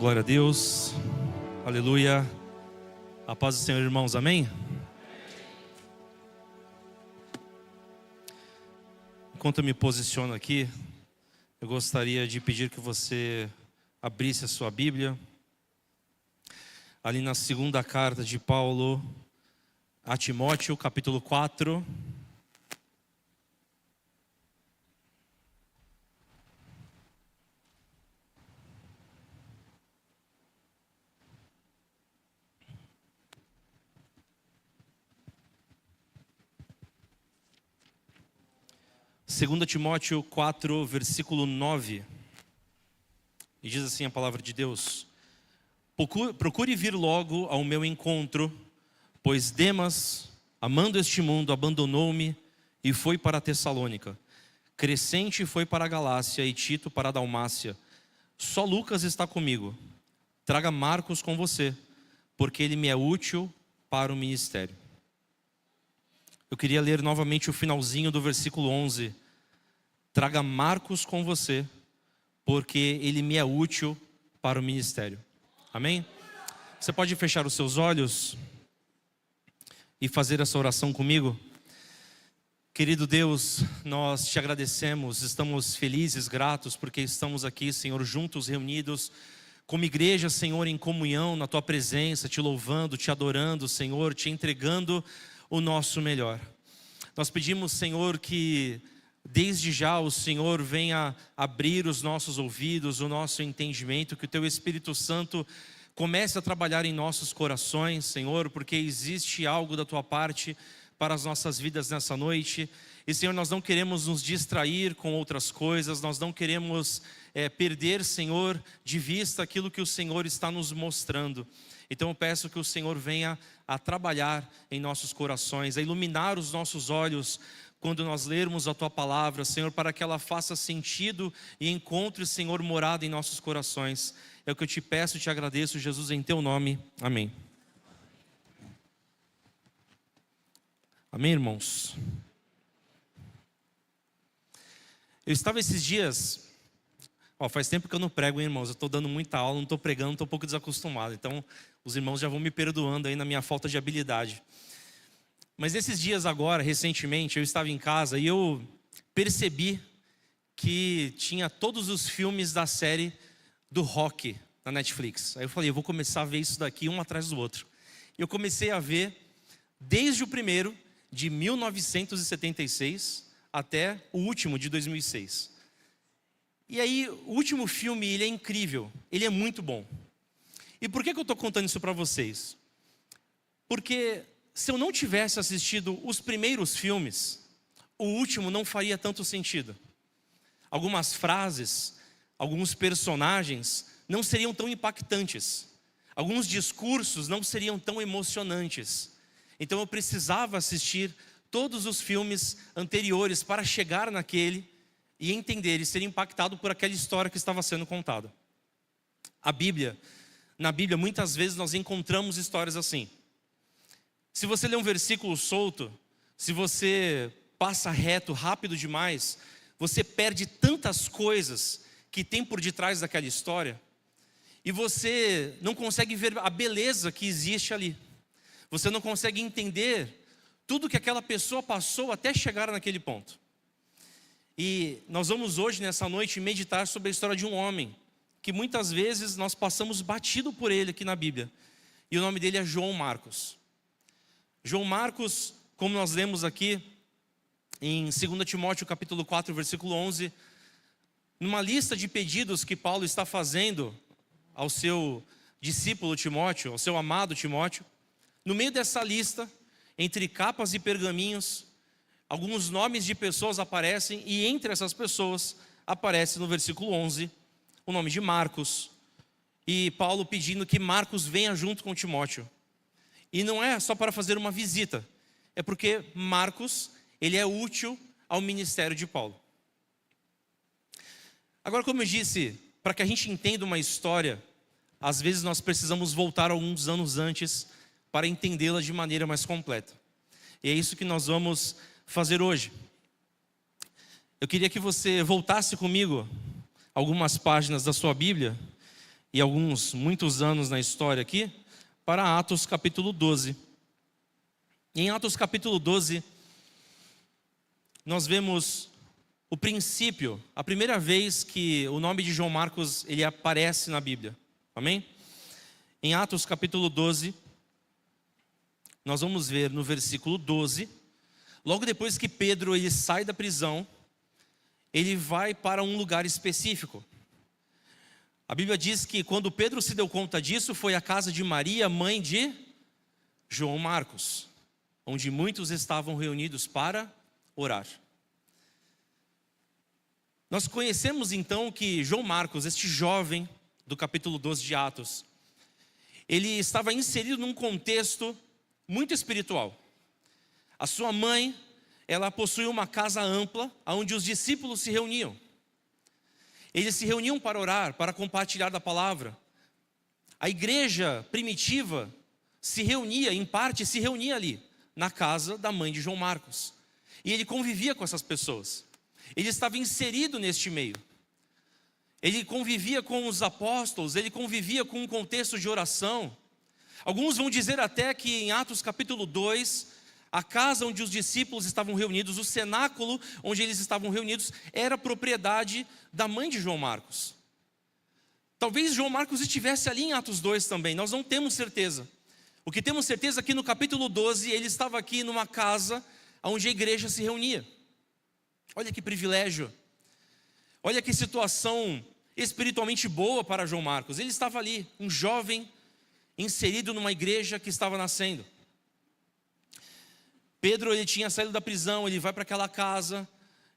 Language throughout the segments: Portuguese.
Glória a Deus, aleluia, a paz do Senhor, irmãos, amém? Enquanto eu me posiciono aqui, eu gostaria de pedir que você abrisse a sua Bíblia, ali na segunda carta de Paulo a Timóteo, capítulo 4. Segunda Timóteo 4, versículo 9, e diz assim a palavra de Deus: procure vir logo ao meu encontro, pois Demas, amando este mundo, abandonou-me e foi para Tessalônica. Crescente foi para a Galácia e Tito para a Dalmácia. Só Lucas está comigo. Traga Marcos com você, porque ele me é útil para o ministério. Eu queria ler novamente o finalzinho do versículo 11. Traga Marcos com você, porque ele me é útil para o ministério. Amém? Você pode fechar os seus olhos e fazer essa oração comigo? Querido Deus, nós te agradecemos, estamos felizes, gratos, porque estamos aqui, Senhor, juntos, reunidos, como igreja, Senhor, em comunhão, na Tua presença, te louvando, te adorando, Senhor, te entregando o nosso melhor. Nós pedimos, Senhor, que desde já o Senhor venha abrir os nossos ouvidos, o nosso entendimento, que o Teu Espírito Santo comece a trabalhar em nossos corações, Senhor, porque existe algo da Tua parte para as nossas vidas nessa noite. E, Senhor, nós não queremos nos distrair com outras coisas, nós não queremos perder, Senhor, de vista aquilo que o Senhor está nos mostrando. Então eu peço que o Senhor venha a trabalhar em nossos corações, a iluminar os nossos olhos quando nós lermos a Tua palavra, Senhor, para que ela faça sentido e encontre, Senhor, morada em nossos corações. É o que eu te peço e te agradeço, Jesus, em Teu nome. Amém. Amém, irmãos? Eu estava esses dias... faz tempo que eu não prego, hein, irmãos? Eu estou dando muita aula, não estou pregando, estou um pouco desacostumado. Então, os irmãos já vão me perdoando aí na minha falta de habilidade. Mas nesses dias agora, recentemente, eu estava em casa e eu percebi que tinha todos os filmes da série do Rock na Netflix. Aí eu falei, eu vou começar a ver isso daqui um atrás do outro. Eu comecei a ver desde o primeiro, de 1976, até o último, de 2006. E aí, o último filme, ele é incrível, ele é muito bom. E por que eu estou contando isso para vocês? Porque se eu não tivesse assistido os primeiros filmes, o último não faria tanto sentido. Algumas frases, alguns personagens não seriam tão impactantes. Alguns discursos não seriam tão emocionantes. Então eu precisava assistir todos os filmes anteriores para chegar naquele e entender e ser impactado por aquela história que estava sendo contada. Na Bíblia, muitas vezes nós encontramos histórias assim. Se você lê um versículo solto, se você passa reto, rápido demais, você perde tantas coisas que tem por detrás daquela história, e você não consegue ver a beleza que existe ali. Você não consegue entender tudo que aquela pessoa passou até chegar naquele ponto. E nós vamos hoje, nessa noite, meditar sobre a história de um homem que muitas vezes nós passamos batido por ele aqui na Bíblia. E o nome dele é João Marcos. João Marcos, como nós lemos aqui em 2 Timóteo capítulo 4, versículo 11, numa lista de pedidos que Paulo está fazendo ao seu discípulo Timóteo, ao seu amado Timóteo, no meio dessa lista, entre capas e pergaminhos, alguns nomes de pessoas aparecem, e entre essas pessoas aparece no versículo 11 o nome de Marcos, e Paulo pedindo que Marcos venha junto com Timóteo. E não é só para fazer uma visita, é porque Marcos, ele é útil ao ministério de Paulo. Agora, como eu disse, para que a gente entenda uma história, às vezes nós precisamos voltar alguns anos antes para entendê-la de maneira mais completa. E é isso que nós vamos fazer hoje. Eu queria que você voltasse comigo algumas páginas da sua Bíblia e muitos anos na história aqui, para Atos capítulo 12. Em Atos capítulo 12, nós vemos o princípio, a primeira vez que o nome de João Marcos ele aparece na Bíblia. Amém? Em Atos capítulo 12, nós vamos ver no versículo 12, logo depois que Pedro ele sai da prisão, ele vai para um lugar específico. A Bíblia diz que quando Pedro se deu conta disso, foi à casa de Maria, mãe de João Marcos, onde muitos estavam reunidos para orar. Nós conhecemos então que João Marcos, este jovem do capítulo 12 de Atos, ele estava inserido num contexto muito espiritual. A sua mãe, ela possuía uma casa ampla, onde os discípulos se reuniam. Eles se reuniam para orar, para compartilhar da palavra. A igreja primitiva se reunia, em parte se reunia ali, na casa da mãe de João Marcos. E ele convivia com essas pessoas. Ele estava inserido neste meio. Ele convivia com os apóstolos, ele convivia com um contexto de oração. Alguns vão dizer até que em Atos capítulo 2, a casa onde os discípulos estavam reunidos, o cenáculo onde eles estavam reunidos, era propriedade da mãe de João Marcos. Talvez João Marcos estivesse ali em Atos 2 também, nós não temos certeza. O que temos certeza é que no capítulo 12, ele estava aqui numa casa onde a igreja se reunia. Olha que privilégio, olha que situação espiritualmente boa para João Marcos. Ele estava ali, um jovem inserido numa igreja que estava nascendo. Pedro, ele tinha saído da prisão, ele vai para aquela casa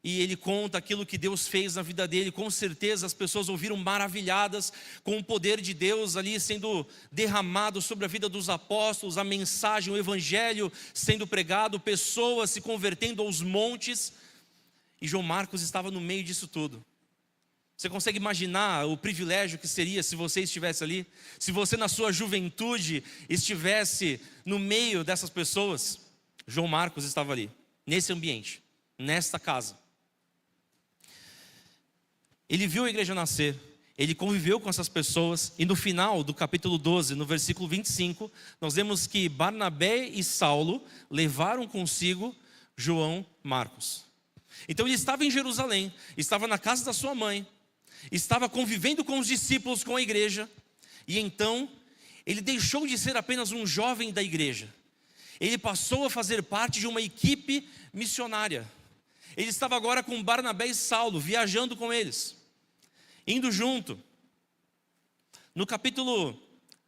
e ele conta aquilo que Deus fez na vida dele. Com certeza as pessoas ouviram maravilhadas com o poder de Deus ali sendo derramado sobre a vida dos apóstolos, a mensagem, o evangelho sendo pregado, pessoas se convertendo aos montes. E João Marcos estava no meio disso tudo. Você consegue imaginar o privilégio que seria se você estivesse ali? Se você na sua juventude estivesse no meio dessas pessoas? João Marcos estava ali, nesse ambiente, nesta casa. Ele viu a igreja nascer, ele conviveu com essas pessoas, e no final do capítulo 12, no versículo 25, nós vemos que Barnabé e Saulo levaram consigo João Marcos. Então ele estava em Jerusalém, estava na casa da sua mãe, estava convivendo com os discípulos, com a igreja, e então ele deixou de ser apenas um jovem da igreja. Ele passou a fazer parte de uma equipe missionária. Ele estava agora com Barnabé e Saulo, viajando com eles, indo junto. No capítulo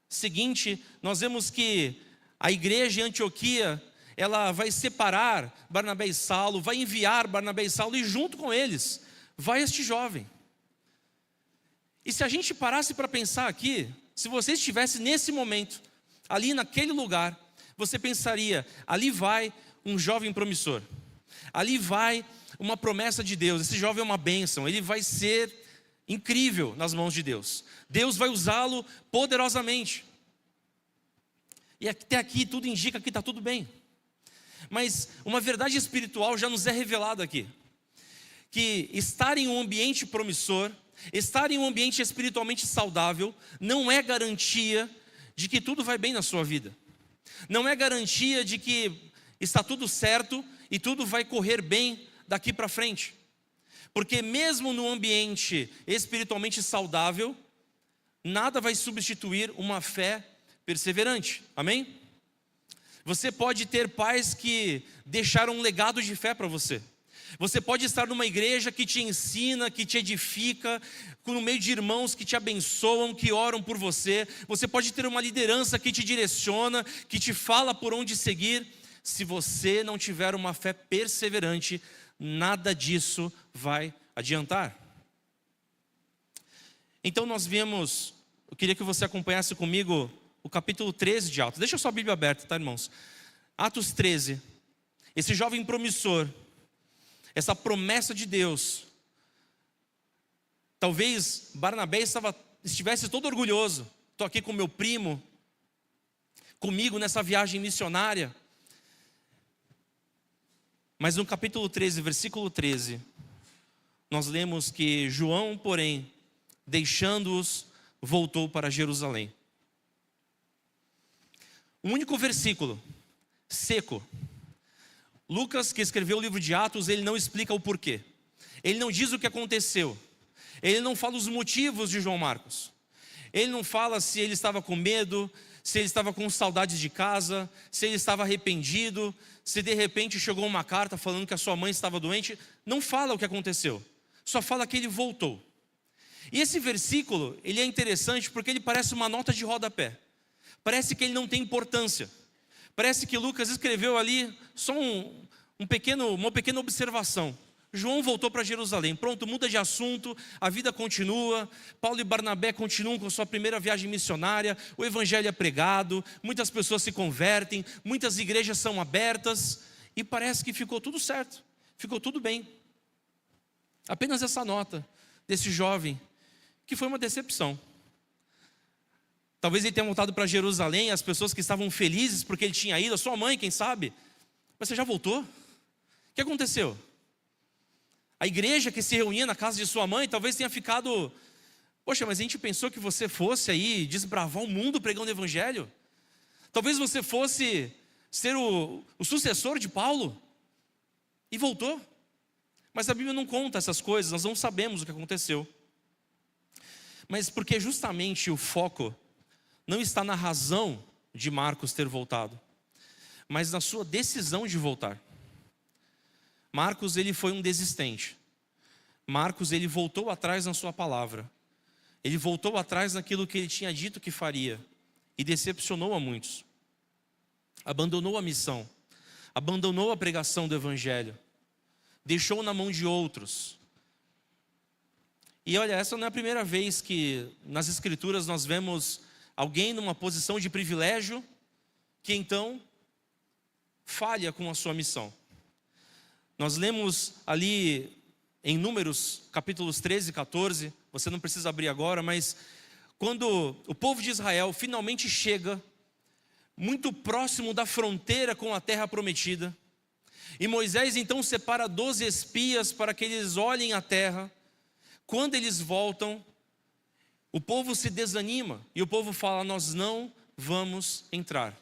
seguinte, nós vemos que a igreja em Antioquia, ela vai separar Barnabé e Saulo, vai enviar Barnabé e Saulo, e junto com eles vai este jovem. E se a gente parasse para pensar aqui, se você estivesse nesse momento, ali naquele lugar, você pensaria, ali vai um jovem promissor, ali vai uma promessa de Deus, esse jovem é uma bênção, ele vai ser incrível nas mãos de Deus, Deus vai usá-lo poderosamente. E até aqui tudo indica que está tudo bem, mas uma verdade espiritual já nos é revelada aqui, que estar em um ambiente promissor, estar em um ambiente espiritualmente saudável, não é garantia de que tudo vai bem na sua vida. Não é garantia de que está tudo certo e tudo vai correr bem daqui para frente. Porque mesmo no ambiente espiritualmente saudável, nada vai substituir uma fé perseverante. Amém? Você pode ter pais que deixaram um legado de fé para você. Você pode estar numa igreja que te ensina, que te edifica, no meio de irmãos que te abençoam, que oram por você. Você pode ter uma liderança que te direciona, que te fala por onde seguir. Se você não tiver uma fé perseverante, nada disso vai adiantar. Então nós vemos, eu queria que você acompanhasse comigo o capítulo 13 de Atos. Deixa a sua Bíblia aberta, tá, irmãos? Atos 13. Esse jovem promissor, essa promessa de Deus. Talvez Barnabé estivesse todo orgulhoso. Estou aqui com meu primo, comigo nessa viagem missionária. Mas no capítulo 13, versículo 13, nós lemos que João, porém, deixando-os, voltou para Jerusalém. Um único versículo, seco. Lucas, que escreveu o livro de Atos, ele não explica o porquê. Ele não diz o que aconteceu. Ele não fala os motivos de João Marcos. Ele não fala se ele estava com medo, se ele estava com saudades de casa, se ele estava arrependido, se de repente chegou uma carta falando que a sua mãe estava doente. Não fala o que aconteceu, só fala que ele voltou. E esse versículo, ele é interessante porque ele parece uma nota de rodapé. Parece que ele não tem importância. Parece que Lucas escreveu ali só uma pequena observação. João voltou para Jerusalém, pronto, muda de assunto, a vida continua, Paulo e Barnabé continuam com sua primeira viagem missionária, o evangelho é pregado, muitas pessoas se convertem, muitas igrejas são abertas, e parece que ficou tudo certo, ficou tudo bem. Apenas essa nota desse jovem, que foi uma decepção. Talvez ele tenha voltado para Jerusalém, as pessoas que estavam felizes porque ele tinha ido, a sua mãe, quem sabe, mas você já voltou? O que aconteceu? A igreja que se reunia na casa de sua mãe talvez tenha ficado: poxa, mas a gente pensou que você fosse aí desbravar o mundo pregando o evangelho. Talvez você fosse ser o sucessor de Paulo. E voltou. Mas a Bíblia não conta essas coisas, nós não sabemos o que aconteceu. Mas porque justamente o foco não está na razão de Marcos ter voltado, mas na sua decisão de voltar. Marcos, ele foi um desistente. Marcos, ele voltou atrás na sua palavra. Ele voltou atrás naquilo que ele tinha dito que faria. E decepcionou a muitos. Abandonou a missão. Abandonou a pregação do evangelho. Deixou na mão de outros. E olha, essa não é a primeira vez que nas escrituras nós vemos alguém numa posição de privilégio que então falha com a sua missão. Nós lemos ali em Números, capítulos 13 e 14, você não precisa abrir agora, mas quando o povo de Israel finalmente chega muito próximo da fronteira com a terra prometida, e Moisés então separa 12 espias para que eles olhem a terra. Quando eles voltam, o povo se desanima e o povo fala: nós não vamos entrar.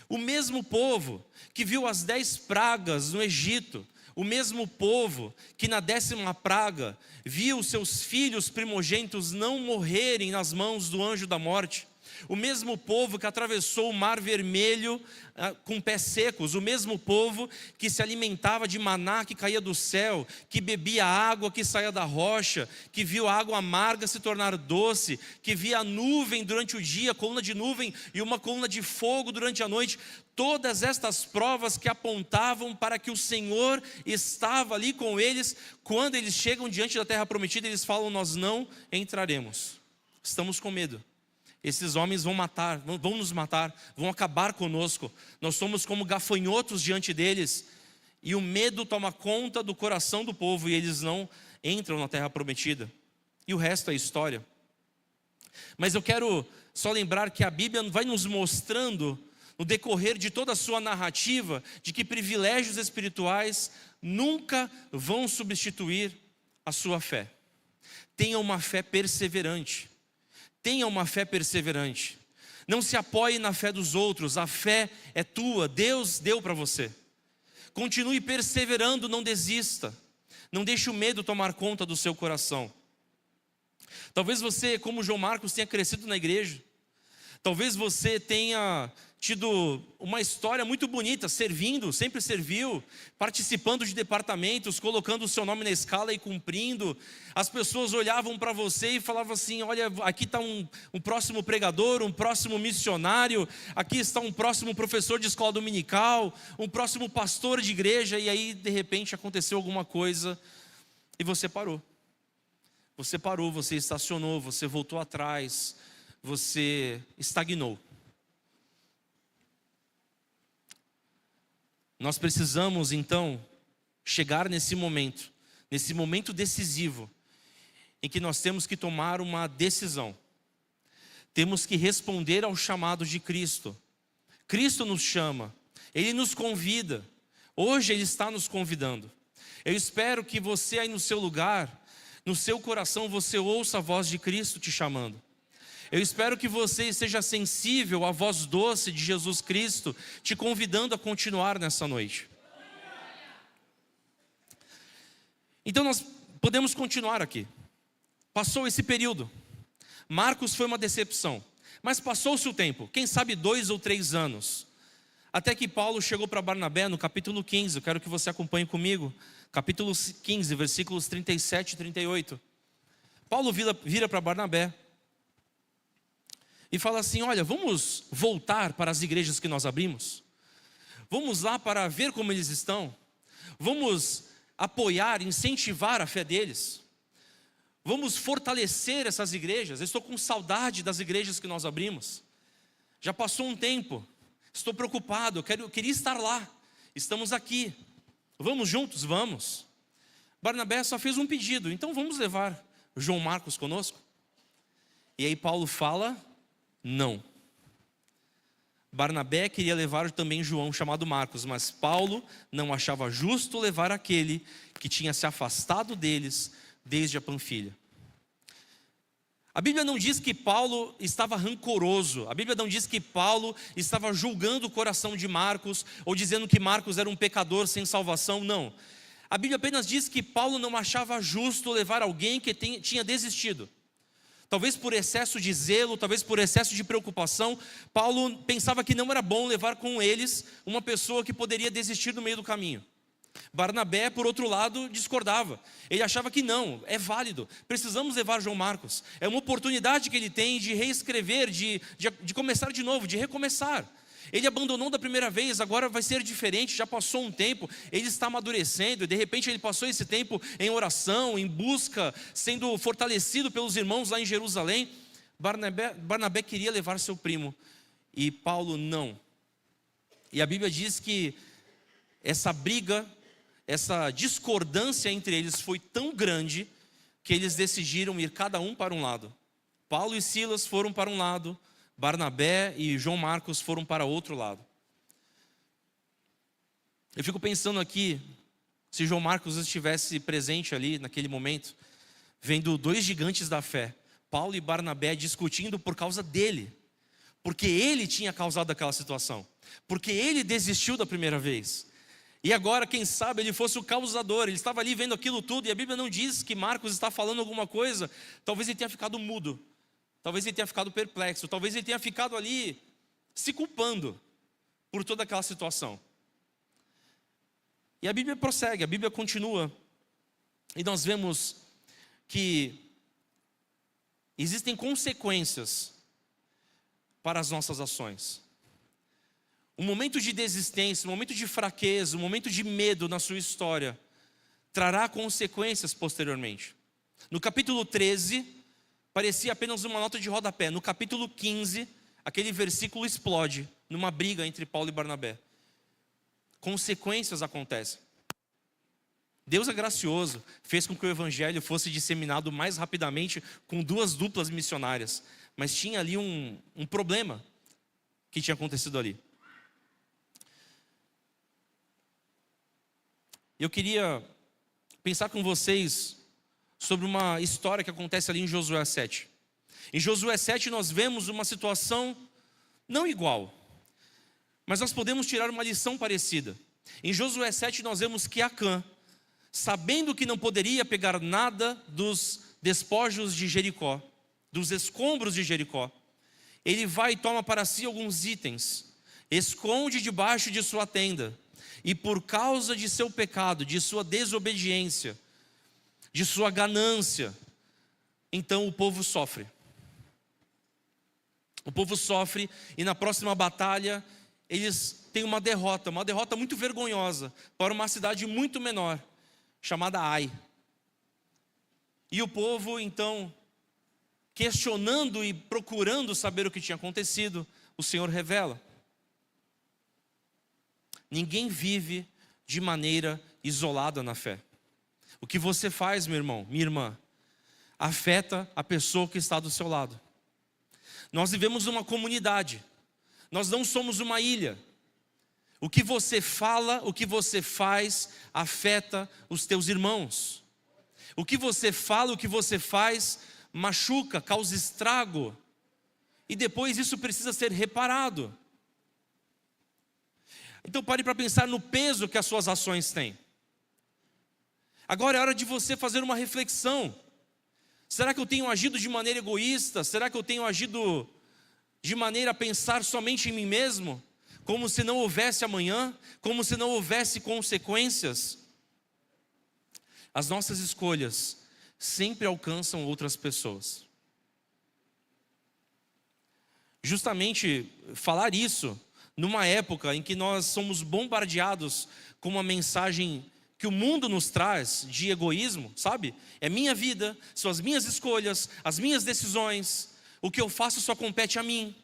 O mesmo povo que viu as 10 pragas no Egito, o mesmo povo que na 10ª praga viu seus filhos primogênitos não morrerem nas mãos do anjo da morte, o mesmo povo que atravessou o mar vermelho com pés secos, o mesmo povo que se alimentava de maná que caía do céu, que bebia água que saía da rocha, que viu a água amarga se tornar doce, que via a nuvem durante o dia, coluna de nuvem e uma coluna de fogo durante a noite. Todas estas provas que apontavam para que o Senhor estava ali com eles, quando eles chegam diante da terra prometida, eles falam: nós não entraremos, estamos com medo. Esses homens vão nos matar, vão acabar conosco. Nós somos como gafanhotos diante deles. E o medo toma conta do coração do povo e eles não entram na terra prometida. E o resto é história. Mas eu quero só lembrar que a Bíblia vai nos mostrando, no decorrer de toda a sua narrativa, de que privilégios espirituais nunca vão substituir a sua fé. Tenha uma fé perseverante. Tenha uma fé perseverante. Não se apoie na fé dos outros. A fé é tua. Deus deu para você. Continue perseverando, não desista. Não deixe o medo tomar conta do seu coração. Talvez você, como João Marcos, tenha crescido na igreja. Talvez você tenha tido uma história muito bonita, servindo, sempre serviu, participando de departamentos, colocando o seu nome na escala e cumprindo. As pessoas olhavam para você e falavam assim: olha, aqui está um próximo pregador, um próximo missionário, aqui está um próximo professor de escola dominical, um próximo pastor de igreja. E aí de repente aconteceu alguma coisa e você parou. Você parou, você estacionou, você voltou atrás, você estagnou. Nós precisamos então chegar nesse momento decisivo, em que nós temos que tomar uma decisão. Temos que responder ao chamado de Cristo. Cristo nos chama, Ele nos convida. Hoje Ele está nos convidando. Eu espero que você aí no seu lugar no seu coração você ouça a voz de Cristo te chamando. Eu espero que você esteja sensível à voz doce de Jesus Cristo, te convidando a continuar nessa noite. Então nós podemos continuar aqui. Passou esse período. Marcos foi uma decepção, mas passou-se o tempo, quem sabe 2 ou 3 anos, até que Paulo chegou para Barnabé no capítulo 15, eu quero que você acompanhe comigo, capítulo 15, versículos 37 e 38. Paulo vira para Barnabé e fala assim: olha, vamos voltar para as igrejas que nós abrimos? Vamos lá para ver como eles estão? Vamos apoiar, incentivar a fé deles? Vamos fortalecer essas igrejas? Eu estou com saudade das igrejas que nós abrimos. Já passou um tempo, estou preocupado, eu queria estar lá. Estamos aqui. Vamos juntos? Vamos. Barnabé só fez um pedido: então vamos levar João Marcos conosco? E aí Paulo fala: não. Barnabé queria levar também João, chamado Marcos, mas Paulo não achava justo levar aquele que tinha se afastado deles desde a Panfilha. A Bíblia não diz que Paulo estava rancoroso, a Bíblia não diz que Paulo estava julgando o coração de Marcos, ou dizendo que Marcos era um pecador sem salvação, não. A Bíblia apenas diz que Paulo não achava justo levar alguém que tinha desistido. Talvez por excesso de zelo, talvez por excesso de preocupação, Paulo pensava que não era bom levar com eles uma pessoa que poderia desistir no meio do caminho. Barnabé, por outro lado, discordava. Ele achava que não, é válido, precisamos levar João Marcos. É uma oportunidade que ele tem de reescrever, de começar de novo, de recomeçar. Ele abandonou da primeira vez, agora vai ser diferente, já passou um tempo, ele está amadurecendo, e de repente ele passou esse tempo em oração, em busca, sendo fortalecido pelos irmãos lá em Jerusalém. Barnabé queria levar seu primo, e Paulo não. E a Bíblia diz que essa briga, essa discordância entre eles foi tão grande, que eles decidiram ir cada um para um lado. Paulo e Silas foram para um lado, Barnabé e João Marcos foram para outro lado. Eu fico pensando aqui, se João Marcos estivesse presente ali naquele momento, vendo 2 gigantes da fé, Paulo e Barnabé, discutindo por causa dele, porque ele tinha causado aquela situação, porque ele desistiu da primeira vez, e agora quem sabe ele fosse o causador. Ele estava ali vendo aquilo tudo, e a Bíblia não diz que Marcos está falando alguma coisa. Talvez ele tenha ficado mudo, talvez ele tenha ficado perplexo, talvez ele tenha ficado ali se culpando por toda aquela situação. E a Bíblia prossegue, a Bíblia continua, e nós vemos que existem consequências para as nossas ações. Um momento de desistência, um momento de fraqueza, um momento de medo na sua história trará consequências posteriormente. No capítulo 13, parecia apenas uma nota de rodapé. No capítulo 15, aquele versículo explode numa briga entre Paulo e Barnabé. Consequências acontecem. Deus é gracioso, fez com que o evangelho fosse disseminado mais rapidamente com 2 duplas missionárias. Mas tinha ali um problema que tinha acontecido ali. Eu queria pensar com vocês sobre uma história que acontece ali em Josué 7. Em Josué 7 nós vemos uma situação não igual, mas nós podemos tirar uma lição parecida. Em Josué 7 nós vemos que Acã, sabendo que não poderia pegar nada dos despojos de Jericó, dos escombros de Jericó, ele vai e toma para si alguns itens, esconde debaixo de sua tenda, e por causa de seu pecado, de sua desobediência, de sua ganância, então o povo sofre. O povo sofre, e na próxima batalha eles têm uma derrota muito vergonhosa, para uma cidade muito menor, chamada Ai. E o povo então, questionando e procurando saber o que tinha acontecido, o Senhor revela: ninguém vive de maneira isolada na fé. O que você faz, meu irmão, minha irmã, afeta a pessoa que está do seu lado. Nós vivemos uma comunidade, nós não somos uma ilha. O que você fala, o que você faz, afeta os teus irmãos. O que você fala, o que você faz, machuca, causa estrago. E depois isso precisa ser reparado. Então pare para pensar no peso que as suas ações têm. Agora é hora de você fazer uma reflexão. Será que eu tenho agido de maneira egoísta? Será que eu tenho agido de maneira a pensar somente em mim mesmo? Como se não houvesse amanhã? Como se não houvesse consequências? As nossas escolhas sempre alcançam outras pessoas. Justamente falar isso numa época em que nós somos bombardeados com uma mensagem que o mundo nos traz de egoísmo, sabe? É minha vida, são as minhas escolhas, as minhas decisões, o que eu faço só compete a mim.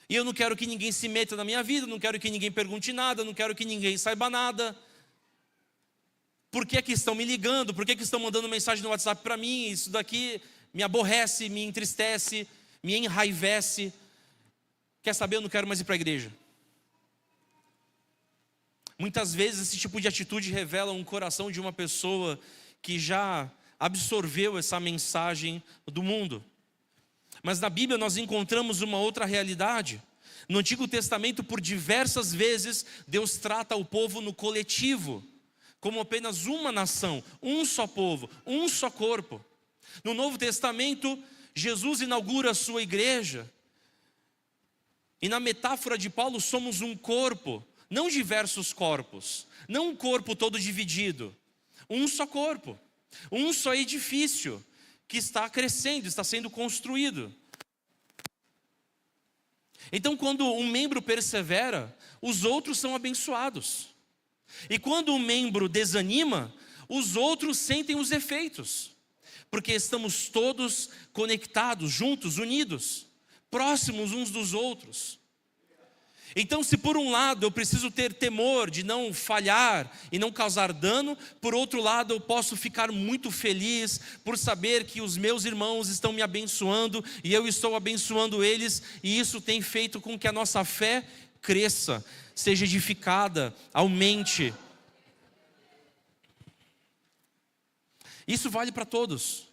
E eu não quero que ninguém se meta na minha vida, não quero que ninguém pergunte nada, não quero que ninguém saiba nada. Por que é que estão me ligando? Por que é que estão mandando mensagem no WhatsApp para mim? Isso daqui me aborrece, me entristece, me enraivece. Quer saber, eu não quero mais ir para a igreja. Muitas vezes esse tipo de atitude revela um coração de uma pessoa que já absorveu essa mensagem do mundo. Mas na Bíblia nós encontramos uma outra realidade. No Antigo Testamento, por diversas vezes, Deus trata o povo no coletivo, como apenas uma nação, um só povo, um só corpo. No Novo Testamento, Jesus inaugura a sua igreja. E na metáfora de Paulo, somos um corpo, não diversos corpos, não um corpo todo dividido, um só corpo, um só edifício que está crescendo, está sendo construído. Então, quando um membro persevera, os outros são abençoados. E quando um membro desanima, os outros sentem os efeitos, porque estamos todos conectados, juntos, unidos, próximos uns dos outros. Então, se por um lado eu preciso ter temor de não falhar e não causar dano, por outro lado eu posso ficar muito feliz por saber que os meus irmãos estão me abençoando e eu estou abençoando eles, e isso tem feito com que a nossa fé cresça, seja edificada, aumente. Isso vale para todos.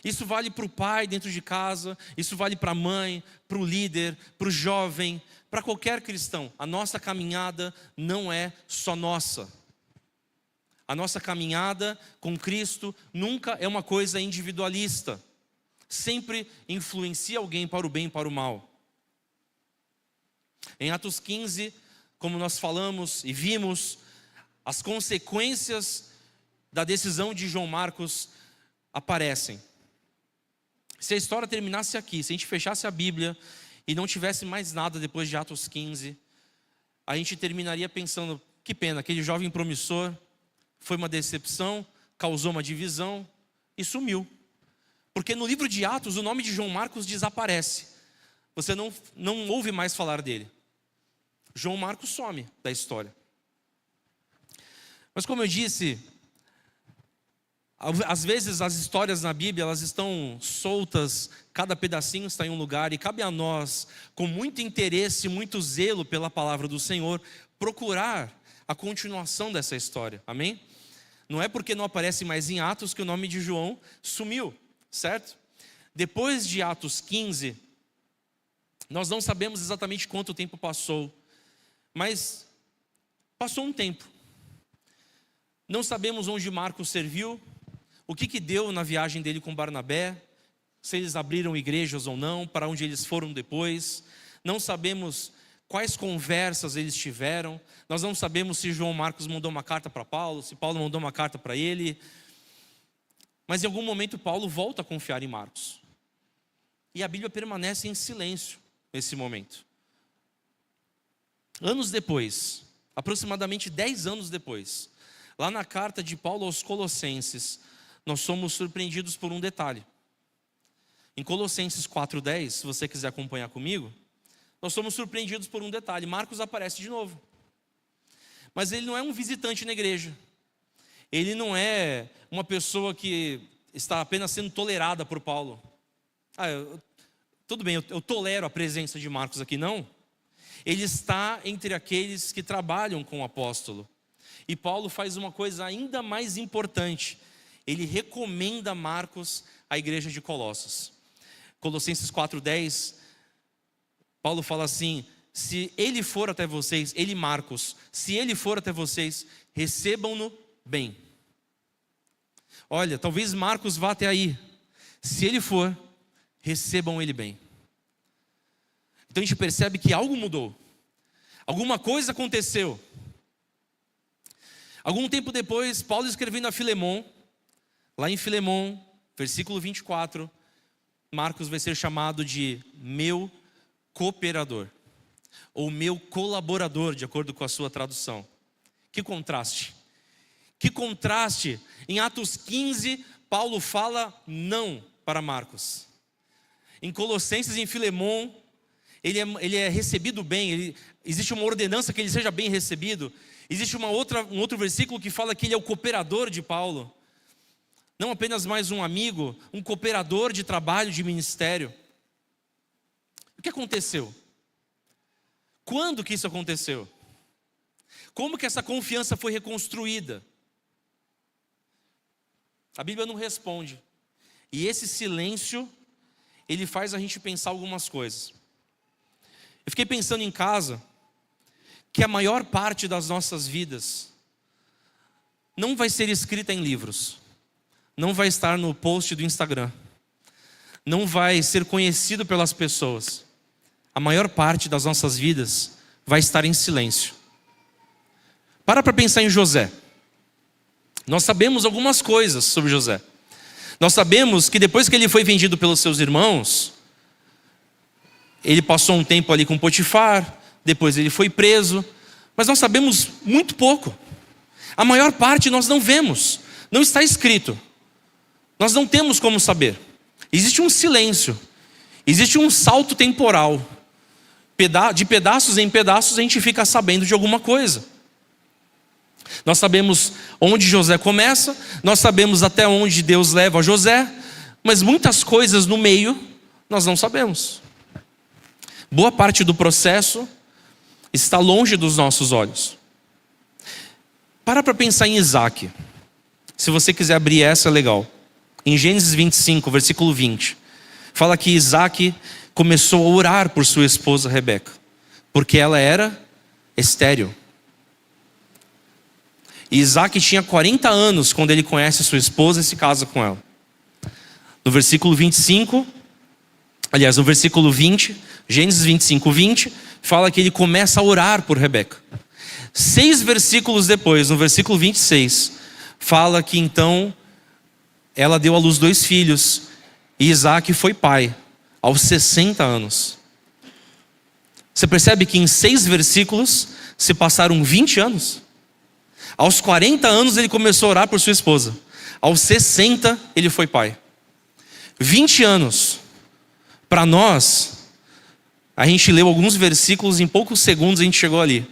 Isso vale para o pai dentro de casa, isso vale para a mãe, para o líder, para o jovem, para qualquer cristão. A nossa caminhada não é só nossa. A nossa caminhada com Cristo nunca é uma coisa individualista. Sempre influencia alguém para o bem e para o mal. Em Atos 15, como nós falamos e vimos, as consequências da decisão de João Marcos aparecem. Se a história terminasse aqui, se a gente fechasse a Bíblia e não tivesse mais nada depois de Atos 15, a gente terminaria pensando, que pena, aquele jovem promissor foi uma decepção, causou uma divisão e sumiu. Porque no livro de Atos o nome de João Marcos desaparece. Você não ouve mais falar dele. João Marcos some da história. Mas como eu disse, às vezes as histórias na Bíblia, elas estão soltas, cada pedacinho está em um lugar, e cabe a nós, com muito interesse, muito zelo pela palavra do Senhor, procurar a continuação dessa história, amém? Não é porque não aparece mais em Atos que o nome de João sumiu, certo? Depois de Atos 15, nós não sabemos exatamente quanto tempo passou, mas passou um tempo. Não sabemos onde Marcos serviu, o que deu na viagem dele com Barnabé, se eles abriram igrejas ou não, para onde eles foram depois. Não sabemos quais conversas eles tiveram. Nós não sabemos se João Marcos mandou uma carta para Paulo, se Paulo mandou uma carta para ele. Mas em algum momento Paulo volta a confiar em Marcos. E a Bíblia permanece em silêncio nesse momento. Anos depois, aproximadamente 10 anos depois, lá na carta de Paulo aos Colossenses, nós somos surpreendidos por um detalhe. Em Colossenses 4:10, se você quiser acompanhar comigo, nós somos surpreendidos por um detalhe. Marcos aparece de novo. Mas ele não é um visitante na igreja. Ele não é uma pessoa que está apenas sendo tolerada por Paulo. Tudo bem, eu tolero a presença de Marcos aqui, não. Ele está entre aqueles que trabalham com o apóstolo. E Paulo faz uma coisa ainda mais importante. ele recomenda Marcos à igreja de Colossos. Colossenses 4:10, Paulo fala assim: se ele for até vocês, ele Marcos, se ele for até vocês, recebam-no bem. Olha, talvez Marcos vá até aí. Se ele for, recebam ele bem. Então a gente percebe que algo mudou. Alguma coisa aconteceu. Algum tempo depois, Paulo escrevendo a Filemon, lá em Filemon, versículo 24, Marcos vai ser chamado de meu cooperador, ou meu colaborador, de acordo com a sua tradução. Que contraste! Que contraste! Em Atos 15, Paulo fala não para Marcos. Em Colossenses, em Filemon, ele é recebido bem, existe uma ordenança que ele seja bem recebido. Existe um outro versículo que fala que ele é o cooperador de Paulo. Não apenas mais um amigo, um cooperador de trabalho, de ministério. O que aconteceu? Quando que isso aconteceu? Como que essa confiança foi reconstruída? A Bíblia não responde. E esse silêncio, ele faz a gente pensar algumas coisas. Eu fiquei pensando em casa, que a maior parte das nossas vidas não vai ser escrita em livros, não vai estar no post do Instagram, não vai ser conhecido pelas pessoas. A maior parte das nossas vidas vai estar em silêncio. Para pensar em José. Nós sabemos algumas coisas sobre José. Nós sabemos que depois que ele foi vendido pelos seus irmãos, ele passou um tempo ali com Potifar, depois ele foi preso, mas nós sabemos muito pouco. A maior parte nós não vemos, não está escrito. Nós não temos como saber. Existe um silêncio, existe um salto temporal. De pedaços em pedaços a gente fica sabendo de alguma coisa. Nós sabemos onde José começa, nós sabemos até onde Deus leva José, mas muitas coisas no meio nós não sabemos. Boa parte do processo está longe dos nossos olhos. Para pensar em Isaac. Se você quiser abrir essa, é legal. Em Gênesis 25, versículo 20, fala que Isaac começou a orar por sua esposa Rebeca, porque ela era estéril. E Isaac tinha 40 anos quando ele conhece sua esposa e se casa com ela. No versículo 25, aliás, no versículo 20, Gênesis 25, 20, fala que ele começa a orar por Rebeca. 6 versículos depois, no versículo 26, fala que então ela deu à luz 2 filhos e Isaac foi pai aos 60 anos. Você percebe que em 6 versículos se passaram 20 anos? Aos 40 anos ele começou a orar por sua esposa. Aos 60 ele foi pai. 20 anos. Para nós, a gente leu alguns versículos, em poucos segundos a gente chegou ali.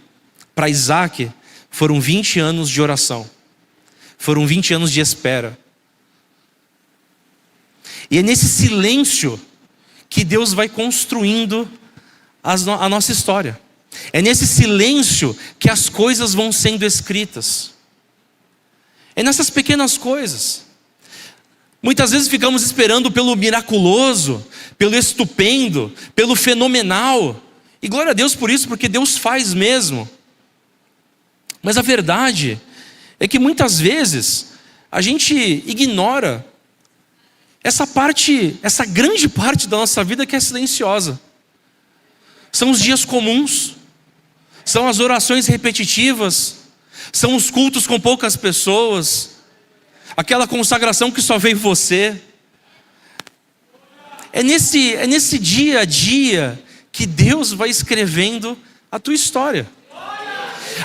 Para Isaac, foram 20 anos de oração. Foram 20 anos de espera. E é nesse silêncio que Deus vai construindo a nossa história. É nesse silêncio que as coisas vão sendo escritas. É nessas pequenas coisas. Muitas vezes ficamos esperando pelo miraculoso, pelo estupendo, pelo fenomenal. E glória a Deus por isso, porque Deus faz mesmo. Mas a verdade é que muitas vezes a gente ignora essa grande parte da nossa vida que é silenciosa. São os dias comuns, são as orações repetitivas, são os cultos com poucas pessoas, aquela consagração que só veio você. É nesse dia a dia que Deus vai escrevendo a tua história.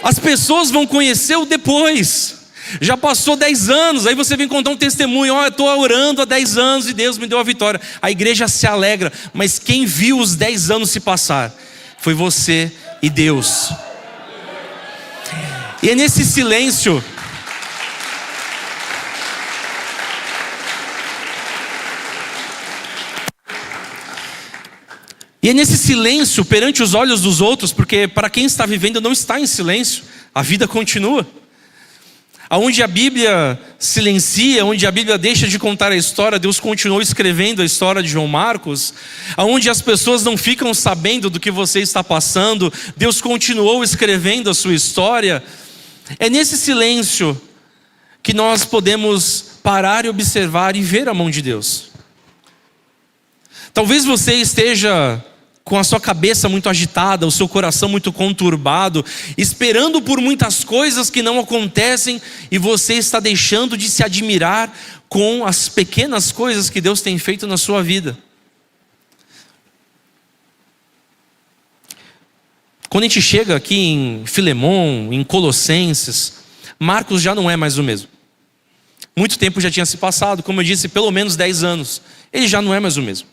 As pessoas vão conhecer o depois. Já passou 10 anos, aí você vem contar um testemunho: eu estou orando há 10 anos e Deus me deu a vitória. A igreja se alegra, mas quem viu os 10 anos se passar foi você e Deus. E é nesse silêncio perante os olhos dos outros, porque para quem está vivendo não está em silêncio, a vida continua. Aonde a Bíblia silencia, onde a Bíblia deixa de contar a história, Deus continuou escrevendo a história de João Marcos. Aonde as pessoas não ficam sabendo do que você está passando, Deus continuou escrevendo a sua história. É nesse silêncio que nós podemos parar e observar e ver a mão de Deus. Talvez você esteja com a sua cabeça muito agitada, o seu coração muito conturbado, esperando por muitas coisas que não acontecem, e você está deixando de se admirar com as pequenas coisas que Deus tem feito na sua vida. Quando a gente chega aqui em Filemon, em Colossenses, Marcos já não é mais o mesmo. Muito tempo já tinha se passado, como eu disse, pelo menos 10 anos. Ele já não é mais o mesmo.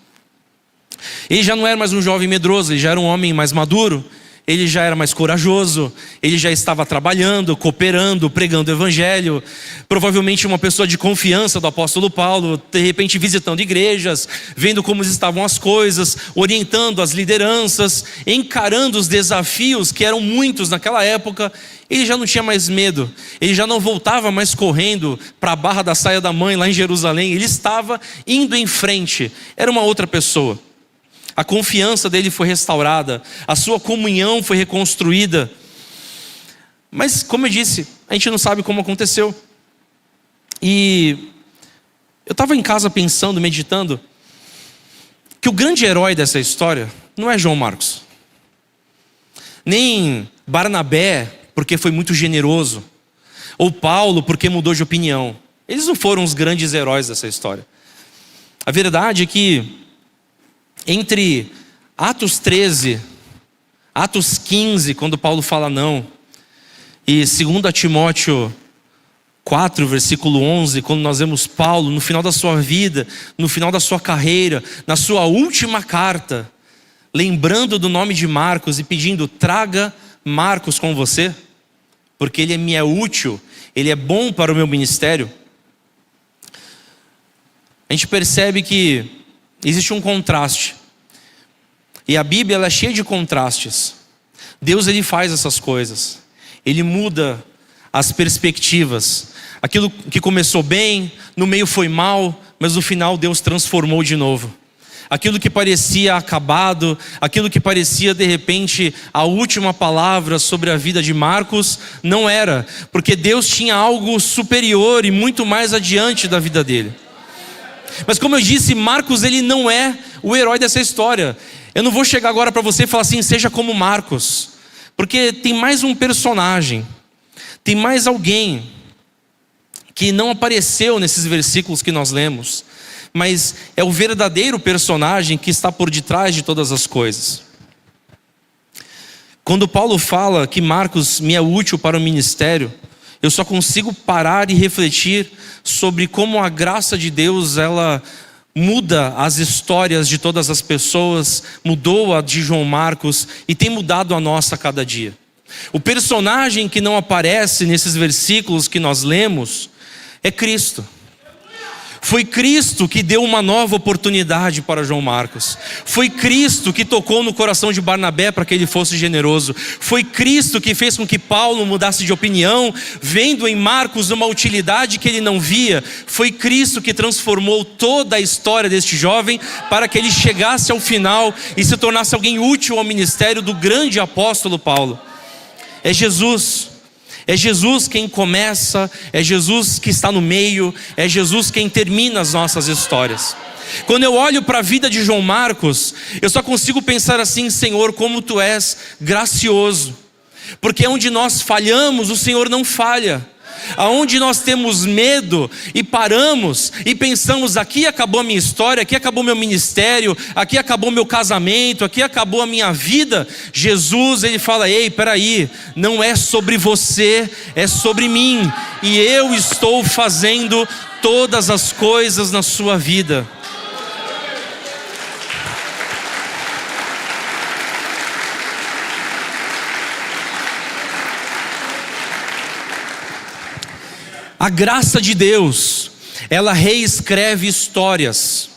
Ele já não era mais um jovem medroso, ele já era um homem mais maduro, ele já era mais corajoso, ele já estava trabalhando, cooperando, pregando o evangelho, provavelmente uma pessoa de confiança do apóstolo Paulo, de repente visitando igrejas, vendo como estavam as coisas, orientando as lideranças, encarando os desafios que eram muitos naquela época. Ele já não tinha mais medo, ele já não voltava mais correndo para a barra da saia da mãe lá em Jerusalém, ele estava indo em frente, era uma outra pessoa. A confiança dele foi restaurada, a sua comunhão foi reconstruída. Mas, como eu disse, a gente não sabe como aconteceu. E eu estava em casa pensando, meditando, que o grande herói dessa história não é João Marcos, nem Barnabé, porque foi muito generoso, ou Paulo, porque mudou de opinião. Eles não foram os grandes heróis dessa história. A verdade é que entre Atos 13, Atos 15, quando Paulo fala não, e 2 Timóteo 4, versículo 11, quando nós vemos Paulo no final da sua vida, no final da sua carreira, na sua última carta, lembrando do nome de Marcos e pedindo: traga Marcos com você, porque ele me é útil, ele é bom para o meu ministério. A gente percebe que existe um contraste. E a Bíblia ela é cheia de contrastes. Deus ele faz essas coisas. Ele muda as perspectivas. Aquilo que começou bem, no meio foi mal, mas no final Deus transformou de novo. Aquilo que parecia acabado, aquilo que parecia de repente a última palavra sobre a vida de Marcos, não era, porque Deus tinha algo superior e muito mais adiante da vida dele. Mas como eu disse, Marcos ele não é o herói dessa história. Eu não vou chegar agora para você e falar assim: seja como Marcos, porque tem mais um personagem, tem mais alguém que não apareceu nesses versículos que nós lemos, mas é o verdadeiro personagem que está por detrás de todas as coisas. Quando Paulo fala que Marcos me é útil para o ministério, eu só consigo parar e refletir sobre como a graça de Deus ela muda as histórias de todas as pessoas, mudou a de João Marcos e tem mudado a nossa a cada dia. O personagem que não aparece nesses versículos que nós lemos é Cristo. Foi Cristo que deu uma nova oportunidade para João Marcos. Foi Cristo que tocou no coração de Barnabé para que ele fosse generoso. Foi Cristo que fez com que Paulo mudasse de opinião, vendo em Marcos uma utilidade que ele não via. Foi Cristo que transformou toda a história deste jovem para que ele chegasse ao final e se tornasse alguém útil ao ministério do grande apóstolo Paulo. É Jesus. É Jesus quem começa, é Jesus que está no meio, é Jesus quem termina as nossas histórias. Quando eu olho para a vida de João Marcos, eu só consigo pensar assim: Senhor, como Tu és gracioso, porque onde nós falhamos, o Senhor não falha. Aonde nós temos medo e paramos e pensamos: aqui acabou a minha história, aqui acabou meu ministério, aqui acabou meu casamento, aqui acabou a minha vida, Jesus ele fala: ei, peraí, não é sobre você, é sobre mim, e eu estou fazendo todas as coisas na sua vida. A graça de Deus, ela reescreve histórias.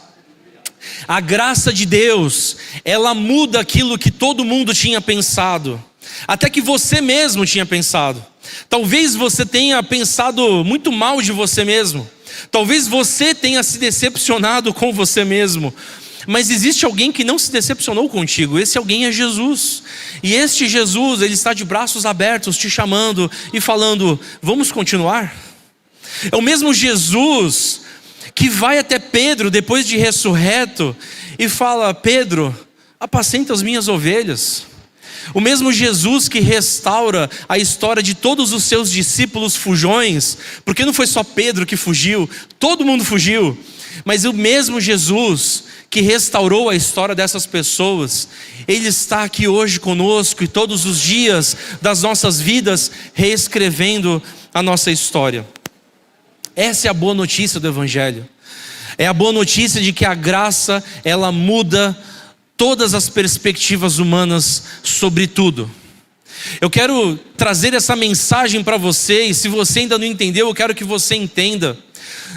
A graça de Deus, ela muda aquilo que todo mundo tinha pensado. até que você mesmo tinha pensado. Talvez você tenha pensado muito mal de você mesmo. Talvez você tenha se decepcionado com você mesmo. Mas existe alguém que não se decepcionou contigo. Esse alguém é Jesus. E este Jesus, ele está de braços abertos te chamando e falando: vamos continuar? É o mesmo Jesus que vai até Pedro depois de ressurreto e fala: Pedro, apacenta as minhas ovelhas. O mesmo Jesus que restaura a história de todos os seus discípulos fujões, porque não foi só Pedro que fugiu, todo mundo fugiu. Mas o mesmo Jesus que restaurou a história dessas pessoas, Ele está aqui hoje conosco e todos os dias das nossas vidas reescrevendo a nossa história. Essa é a boa notícia do Evangelho. É a boa notícia de que a graça, ela muda todas as perspectivas humanas sobre tudo. Eu quero trazer essa mensagem para você, e se você ainda não entendeu, eu quero que você entenda.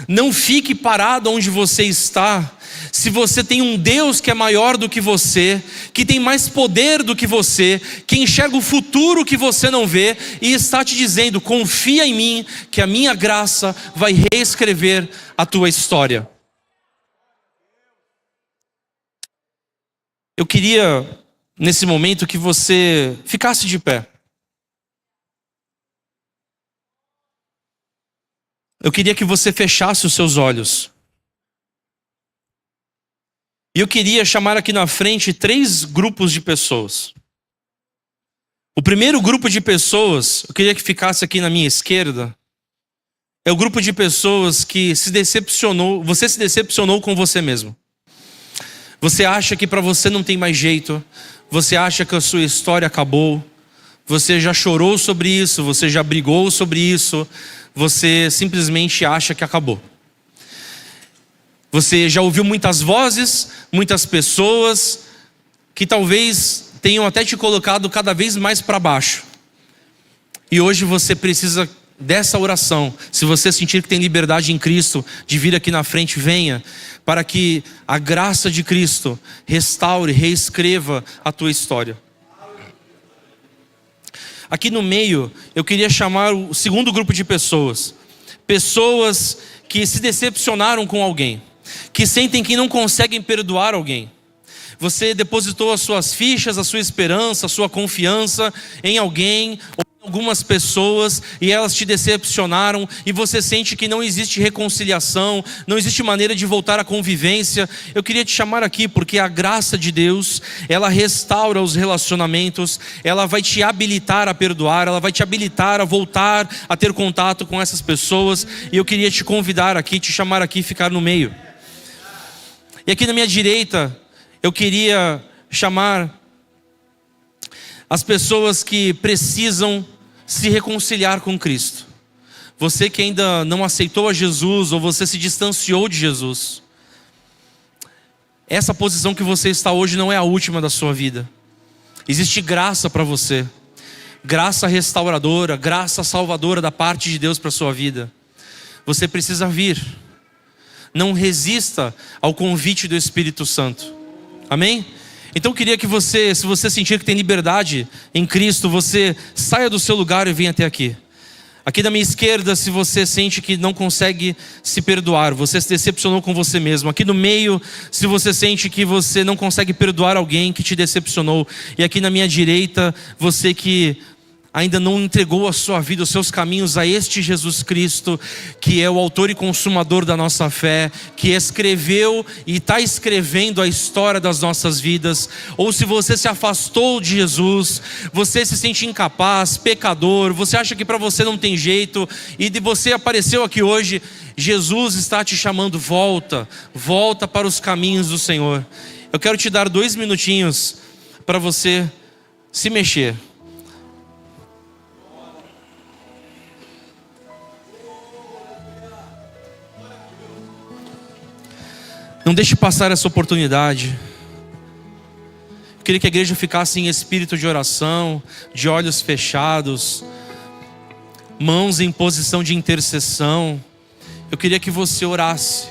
Não fique parado onde você está. Se você tem um Deus que é maior do que você, que tem mais poder do que você, que enxerga o futuro que você não vê, e está te dizendo: confia em mim, que a minha graça vai reescrever a tua história. Eu queria, nesse momento, que você ficasse de pé. Eu queria que você fechasse os seus olhos. E eu queria chamar aqui na frente 3 grupos de pessoas. O primeiro grupo de pessoas, eu queria que ficasse aqui na minha esquerda, é o grupo de pessoas que se decepcionou, você se decepcionou com você mesmo. Você acha que para você não tem mais jeito, você acha que a sua história acabou, você já chorou sobre isso, você já brigou sobre isso, você simplesmente acha que acabou. Você já ouviu muitas vozes, muitas pessoas que talvez tenham até te colocado cada vez mais para baixo. E hoje você precisa dessa oração. Se você sentir que tem liberdade em Cristo, de vir aqui na frente, venha, para que a graça de Cristo restaure, reescreva a tua história. Aqui no meio, eu queria chamar o segundo grupo de pessoas. Pessoas que se decepcionaram com alguém, que sentem que não conseguem perdoar alguém. Você depositou as suas fichas, a sua esperança, a sua confiança em alguém, ou em algumas pessoas, e elas te decepcionaram, e você sente que não existe reconciliação, não existe maneira de voltar à convivência. Eu queria te chamar aqui, porque a graça de Deus, ela restaura os relacionamentos, ela vai te habilitar a perdoar, ela vai te habilitar a voltar a ter contato com essas pessoas, e eu queria te convidar aqui, te chamar aqui e ficar no meio. E aqui na minha direita, eu queria chamar as pessoas que precisam se reconciliar com Cristo. Você que ainda não aceitou a Jesus, ou você se distanciou de Jesus, essa posição que você está hoje não é a última da sua vida. Existe graça para você, graça restauradora, graça salvadora da parte de Deus para a sua vida. Você precisa vir. Não resista ao convite do Espírito Santo. Amém? Então eu queria que você, se você sentir que tem liberdade em Cristo, você saia do seu lugar e venha até aqui. Aqui da minha esquerda, se você sente que não consegue se perdoar, você se decepcionou com você mesmo. Aqui no meio, se você sente que você não consegue perdoar alguém que te decepcionou. E aqui na minha direita, você que ainda não entregou a sua vida, os seus caminhos a este Jesus Cristo, que é o autor e consumador da nossa fé, que escreveu e está escrevendo a história das nossas vidas. Ou se você se afastou de Jesus, você se sente incapaz, pecador, você acha que para você não tem jeito, e você apareceu aqui hoje, Jesus está te chamando: volta para os caminhos do Senhor. Eu quero te dar 2 minutinhos para você se mexer. Não deixe passar essa oportunidade. Eu queria que a igreja ficasse em espírito de oração, de olhos fechados, mãos em posição de intercessão. Eu queria que você orasse.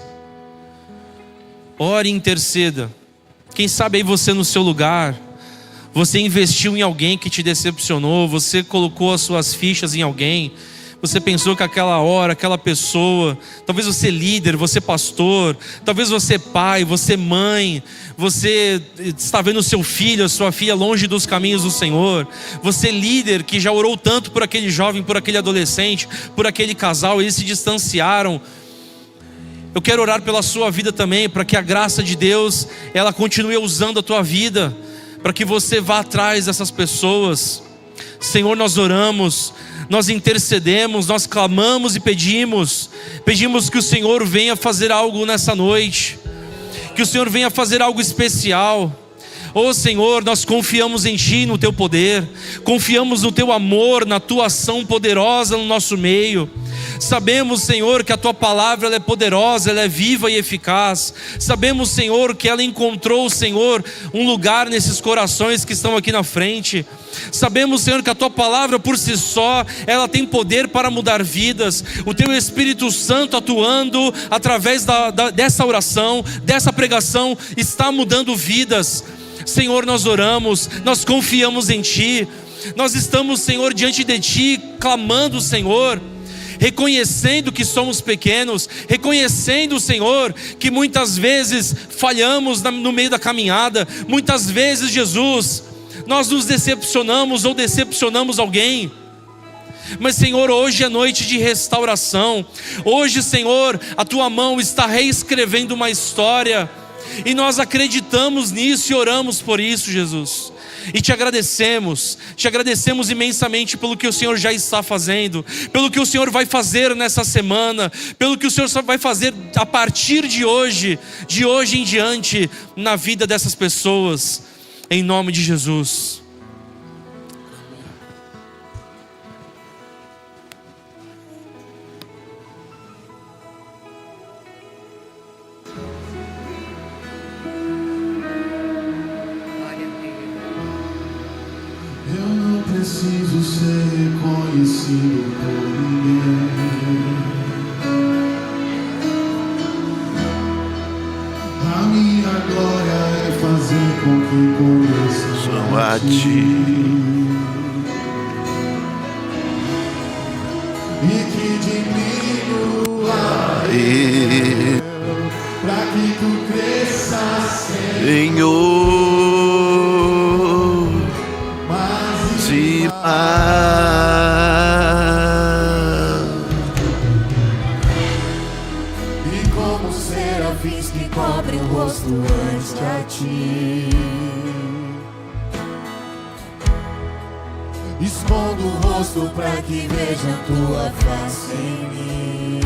Ore e interceda. Quem sabe aí você no seu lugar, Você investiu em alguém que te decepcionou, você colocou as suas fichas em alguém, você pensou que aquela hora, aquela pessoa, talvez você é líder, você é pastor, talvez você é pai, você é mãe, você está vendo seu filho, a sua filha longe dos caminhos do Senhor, você é líder que já orou tanto por aquele jovem, por aquele adolescente, por aquele casal, eles se distanciaram. Eu quero orar pela sua vida também, para que a graça de Deus, ela continue usando a tua vida, para que você vá atrás dessas pessoas. Senhor, nós oramos, nós intercedemos, nós clamamos e pedimos que o Senhor venha fazer algo nessa noite, que o Senhor venha fazer algo especial. Oh Senhor, nós confiamos em Ti, no Teu poder, confiamos no Teu amor, na Tua ação poderosa no nosso meio. Sabemos, Senhor, que a Tua palavra ela é poderosa, ela é viva e eficaz. Sabemos, Senhor, que ela encontrou, Senhor, um lugar nesses corações que estão aqui na frente. Sabemos, Senhor, que a Tua palavra por si só, ela tem poder para mudar vidas. O Teu Espírito Santo atuando através dessa oração, dessa pregação, está mudando vidas. Senhor, nós oramos, nós confiamos em Ti. Nós estamos, Senhor, diante de Ti, clamando, Senhor, reconhecendo que somos pequenos, reconhecendo, Senhor, que muitas vezes falhamos no meio da caminhada. Muitas vezes, Jesus, nós nos decepcionamos ou decepcionamos alguém. Mas Senhor, hoje é noite de restauração. Hoje, Senhor, a Tua mão está reescrevendo uma história, e nós acreditamos nisso e oramos por isso, Jesus. E te agradecemos imensamente pelo que o Senhor já está fazendo, pelo que o Senhor vai fazer nessa semana, pelo que o Senhor vai fazer a partir de hoje em diante, na vida dessas pessoas, em nome de Jesus. Preciso ser reconhecido por ninguém. A minha glória é fazer com que conheçam a Ti, e que diminua eu, pra que Tu cresças, Senhor. E como serafins que cobrem o rosto ante a Ti, escondo o rosto para que vejam Tua face em mim,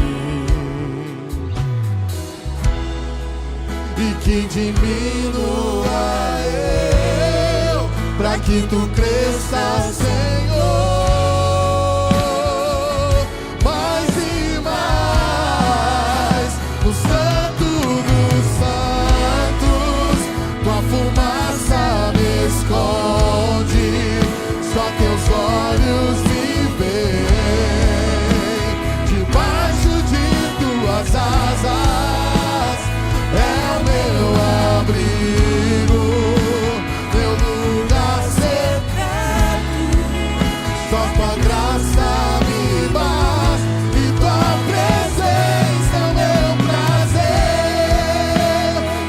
e que diminua eu, para que Tu cresças, Senhor. Mais e mais, no Santo dos Santos, Tua fumaça me esconde, só Teus olhos me veem. Debaixo de Tuas asas é o meu abrigo, meu lugar secreto. Só Tua graça me basta e Tua presença é o meu prazer.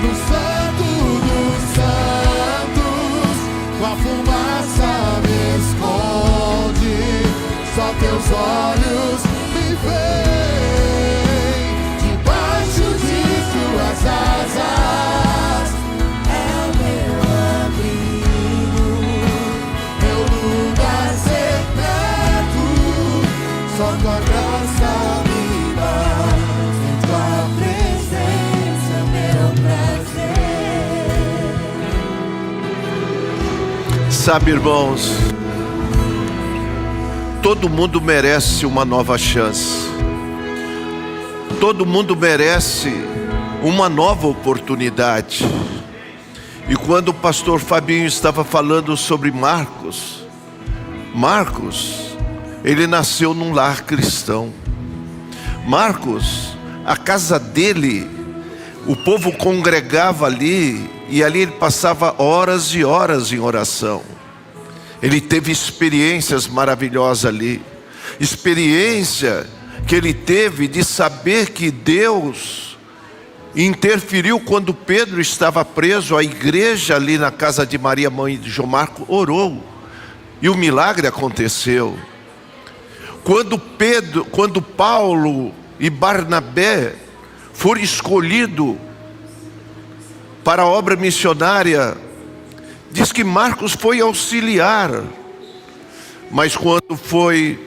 No Santo dos Santos, Tua fumaça me esconde, só Teus olhos me veem. Debaixo de Tuas asas é o meu abrigo, meu lugar secreto. Só Tua graça me basta, em Tua presença é meu prazer. Sabe, irmãos, todo mundo merece uma nova chance. Todo mundo merece uma nova oportunidade. E quando o pastor Fabinho estava falando sobre Marcos, ele nasceu num lar cristão. Marcos, a casa dele, o povo congregava ali e ali ele passava horas e horas em oração. Ele teve experiências maravilhosas ali. Experiência que ele teve de saber que Deus interferiu quando Pedro estava preso. A igreja ali na casa de Maria, mãe de João Marcos, orou. E o milagre aconteceu. Quando Paulo e Barnabé foram escolhidos para a obra missionária, diz que Marcos foi auxiliar. Mas quando foi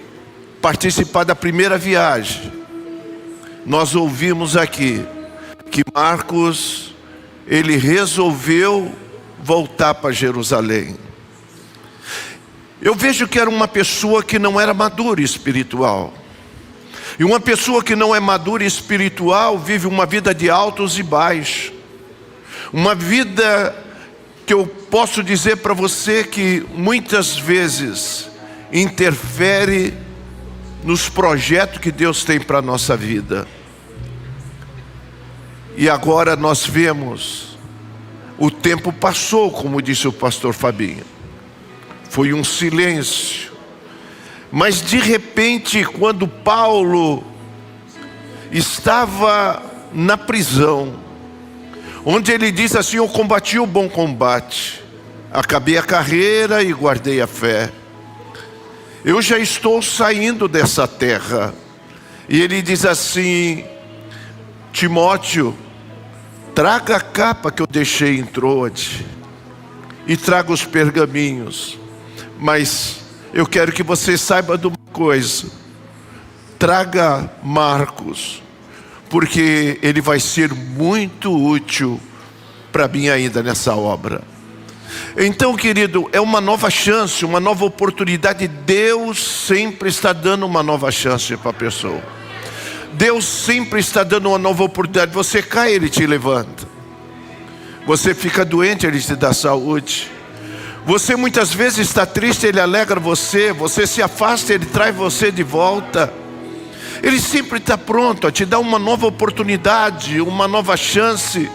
participar da primeira viagem, nós ouvimos aqui que Marcos, ele resolveu voltar para Jerusalém. Eu vejo que era uma pessoa que não era madura espiritual. E uma pessoa que não é madura espiritual vive uma vida de altos e baixos. Uma vida que eu posso dizer para você que muitas vezes interfere nos projetos que Deus tem para a nossa vida. E agora nós vemos, o tempo passou, como disse o pastor Fabinho. Foi um silêncio. Mas de repente, quando Paulo estava na prisão, onde ele diz assim: eu combati o bom combate, acabei a carreira e guardei a fé. Eu já estou saindo dessa terra. E ele diz assim: Timóteo, traga a capa que eu deixei em Troade e traga os pergaminhos. Mas eu quero que você saiba de uma coisa: traga Marcos, porque ele vai ser muito útil para mim ainda nessa obra. Então, querido, é uma nova chance, uma nova oportunidade. Deus sempre está dando uma nova chance para a pessoa. Deus sempre está dando uma nova oportunidade. Você cai, Ele te levanta. Você fica doente, Ele te dá saúde. Você muitas vezes está triste, Ele alegra você. Você se afasta, Ele traz você de volta. Ele sempre está pronto a te dar uma nova oportunidade, uma nova chance.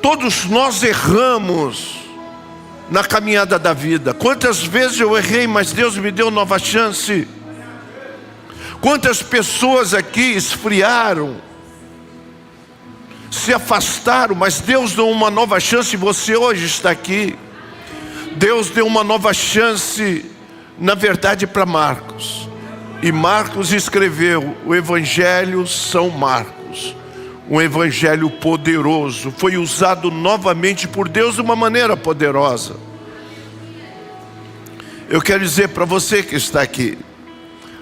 Todos nós erramos na caminhada da vida. Quantas vezes eu errei, mas Deus me deu nova chance. Quantas pessoas aqui esfriaram, se afastaram, mas Deus deu uma nova chance e você hoje está aqui. Deus deu uma nova chance, na verdade, para Marcos. E Marcos escreveu o Evangelho São Marcos, um evangelho poderoso. Foi usado novamente por Deus de uma maneira poderosa. Eu quero dizer para você que está aqui,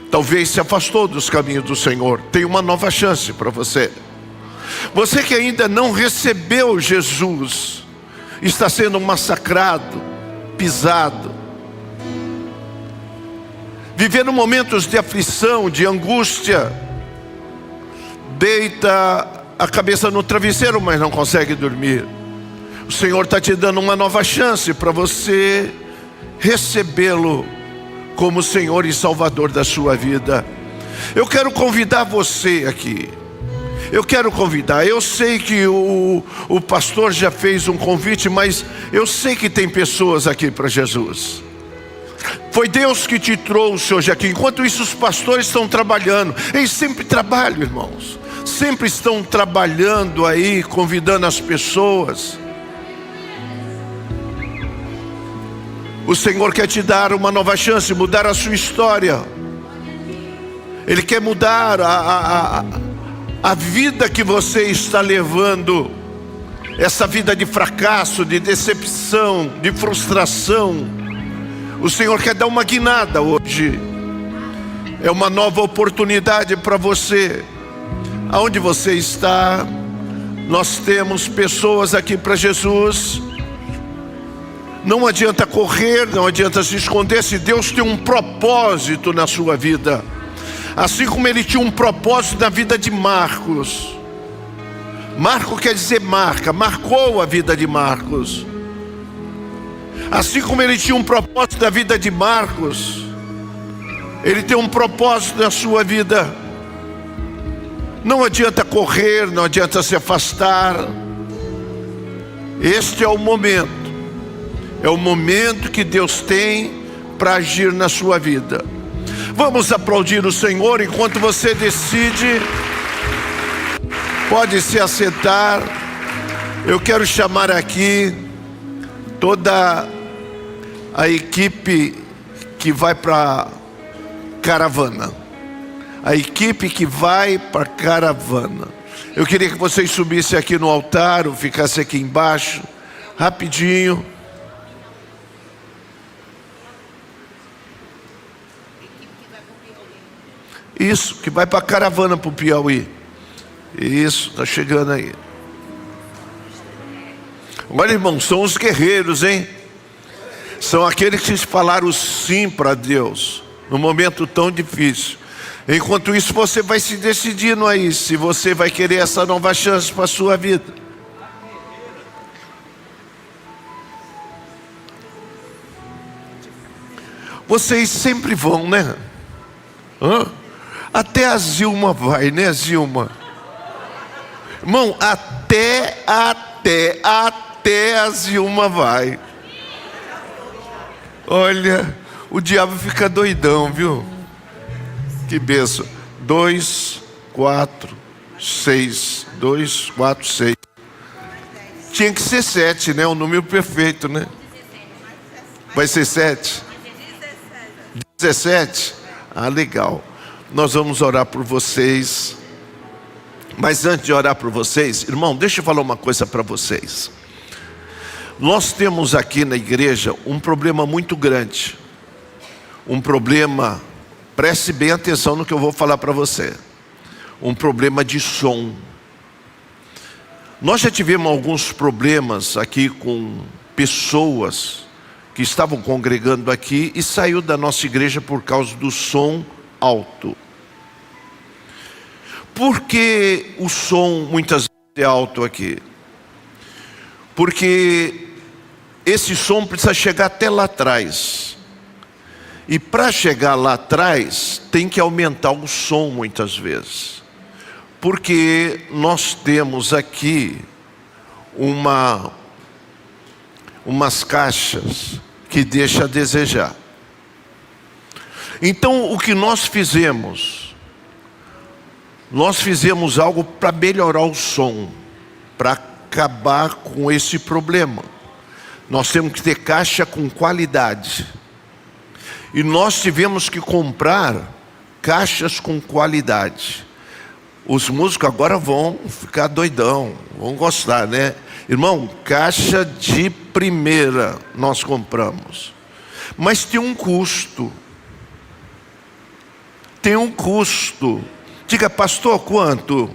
talvez se afastou dos caminhos do Senhor, tem uma nova chance para você. Você que ainda não recebeu Jesus, está sendo massacrado, pisado, vivendo momentos de aflição, de angústia, deita a cabeça no travesseiro, mas não consegue dormir. O Senhor está te dando uma nova chance para você recebê-lo como Senhor e Salvador da sua vida. Eu quero convidar você aqui. Eu quero convidar. Eu sei que o pastor já fez um convite, mas eu sei que tem pessoas aqui para Jesus. Foi Deus que te trouxe hoje aqui. Enquanto isso, os pastores estão trabalhando. Eles sempre trabalham, irmãos. Sempre estão trabalhando aí, convidando as pessoas. O Senhor quer te dar uma nova chance, mudar a sua história. Ele quer mudar a vida que você está levando. Essa vida de fracasso, de decepção, de frustração. O Senhor quer dar uma guinada hoje. É uma nova oportunidade para você. Aonde você está, nós temos pessoas aqui para Jesus. Não adianta correr, não adianta se esconder. Se Deus tem um propósito na sua vida, assim como Ele tinha um propósito na vida de Marcos. Marco quer dizer marca, marcou a vida de Marcos. Assim como Ele tinha um propósito na vida de Marcos, Ele tem um propósito na sua vida. Não adianta correr, não adianta se afastar. Este é o momento. É o momento que Deus tem para agir na sua vida. Vamos aplaudir o Senhor enquanto você decide. Pode se assentar. Eu quero chamar aqui toda a equipe que vai para caravana. A equipe que vai para caravana. Eu queria que vocês subissem aqui no altar ou ficassem aqui embaixo, rapidinho. Isso, que vai para a caravana para o Piauí. Isso, está chegando aí. Olha, irmão, são os guerreiros, hein? São aqueles que falaram sim para Deus, num momento tão difícil. Enquanto isso, você vai se decidindo aí, se você vai querer essa nova chance para a sua vida. Vocês sempre vão, né? Até a Zilma vai, né, Zilma? Irmão, até a Zilma vai. Olha, o diabo fica doidão, viu? Que bênção. 2, 4, 6. 2, 4, 6. Tinha que ser 7, né? O número perfeito, né? Vai ser 7? 17? Ah, legal. Nós vamos orar por vocês. Mas antes de orar por vocês, irmão, deixa eu falar uma coisa para vocês. Nós temos aqui na igreja um problema muito grande. Um problema, preste bem atenção no que eu vou falar para você. Um problema de som. Nós já tivemos alguns problemas aqui com pessoas que estavam congregando aqui e saiu da nossa igreja por causa do som alto. Por que o som muitas vezes é alto aqui? Porque esse som precisa chegar até lá atrás. E para chegar lá atrás, tem que aumentar o som muitas vezes. Porque nós temos aqui umas caixas que deixam a desejar. Então, o que nós fizemos? Nós fizemos algo para melhorar o som, para acabar com esse problema. Nós temos que ter caixa com qualidade. E nós tivemos que comprar caixas com qualidade. Os músicos agora vão ficar doidão, vão gostar, né? Irmão, caixa de primeira nós compramos. Mas tem um custo. Tem um custo. Diga, pastor, quanto?